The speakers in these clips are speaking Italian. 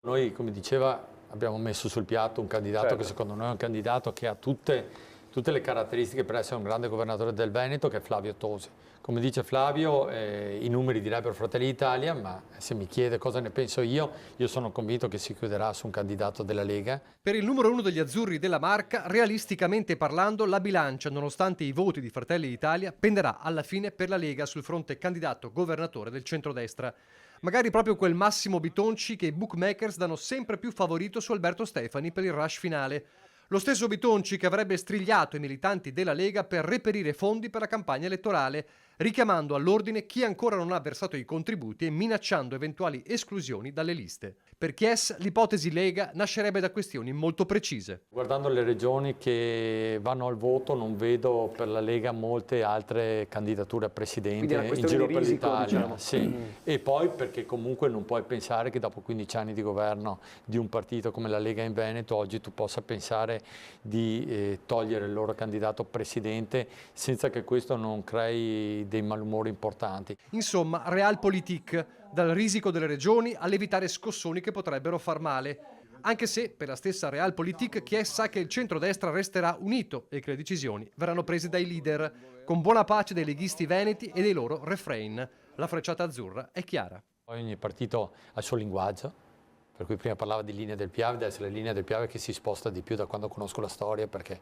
Noi, come diceva, abbiamo messo sul piatto un candidato che secondo noi è un candidato che ha tutte le caratteristiche per essere un grande governatore del Veneto, che è Flavio Tosi. Come dice Flavio, i numeri direbbero Fratelli d'Italia, ma se mi chiede cosa ne penso io sono convinto che si chiuderà su un candidato della Lega. Per il numero uno degli azzurri della Marca, realisticamente parlando, la bilancia, nonostante i voti di Fratelli d'Italia, penderà alla fine per la Lega sul fronte candidato governatore del centrodestra. Magari proprio quel Massimo Bitonci che i bookmakers danno sempre più favorito su Alberto Stefani per il rush finale. Lo stesso Bitonci che avrebbe strigliato i militanti della Lega per reperire fondi per la campagna elettorale, richiamando all'ordine chi ancora non ha versato i contributi e minacciando eventuali esclusioni dalle liste. Per Chies l'ipotesi Lega nascerebbe da questioni molto precise. Guardando le regioni che vanno al voto non vedo per la Lega molte altre candidature a presidente in giro per l'Italia. Diciamo. Sì. E poi perché comunque non puoi pensare che dopo 15 anni di governo di un partito come la Lega in Veneto oggi tu possa pensare di togliere il loro candidato presidente senza che questo non crei dei malumori importanti. Insomma, realpolitik, dal risico delle regioni all'evitare scossoni che potrebbero far male. Anche se, per la stessa realpolitik, chi sa che il centrodestra resterà unito e che le decisioni verranno prese dai leader, con buona pace dei leghisti veneti e dei loro refrain. La frecciata azzurra è chiara. Ogni partito ha il suo linguaggio. Per cui prima parlava di linea del Piave, adesso è la linea del Piave che si sposta di più da quando conosco la storia, perché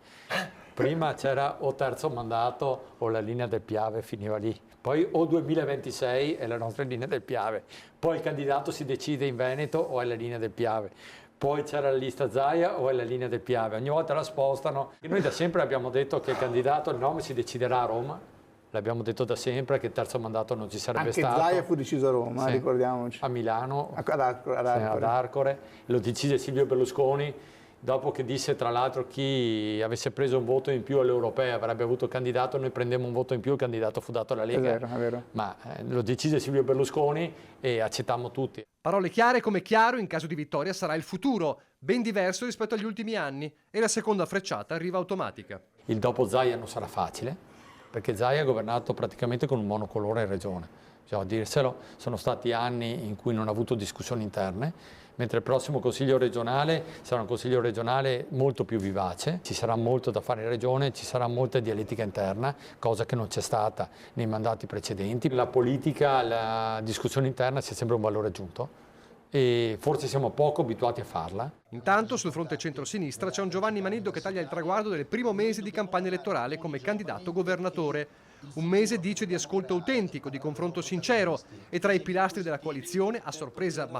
prima c'era o terzo mandato o la linea del Piave finiva lì. Poi o 2026 è la nostra linea del Piave, poi il candidato si decide in Veneto o è la linea del Piave. Poi c'era la lista Zaia o è la linea del Piave, ogni volta la spostano. E noi da sempre abbiamo detto che il candidato, il nome si deciderà a Roma. L'abbiamo detto da sempre che il terzo mandato non ci sarebbe stato. Anche Zaia fu deciso a Roma, sì, ricordiamoci. A Milano, ad Arcore. Lo decise Silvio Berlusconi, dopo che disse tra l'altro chi avesse preso un voto in più alle europee avrebbe avuto il candidato, noi prendemmo un voto in più, il candidato fu dato alla Lega. È vero. Ma lo decise Silvio Berlusconi e accettammo tutti. Parole chiare come chiaro in caso di vittoria sarà il futuro, ben diverso rispetto agli ultimi anni, e la seconda frecciata arriva automatica. Il dopo Zaia non sarà facile, perché Zaia ha governato praticamente con un monocolore in regione. Bisogna dirselo, sono stati anni in cui non ha avuto discussioni interne, mentre il prossimo Consiglio regionale sarà un Consiglio regionale molto più vivace, ci sarà molto da fare in regione, ci sarà molta dialettica interna, cosa che non c'è stata nei mandati precedenti. La politica, la discussione interna sia sempre un valore aggiunto e forse siamo poco abituati a farla. Intanto sul fronte centro-sinistra c'è un Giovanni Maniddo che taglia il traguardo del primo mese di campagna elettorale come candidato governatore. Un mese, dice, di ascolto autentico, di confronto sincero, e tra i pilastri della coalizione, a sorpresa ma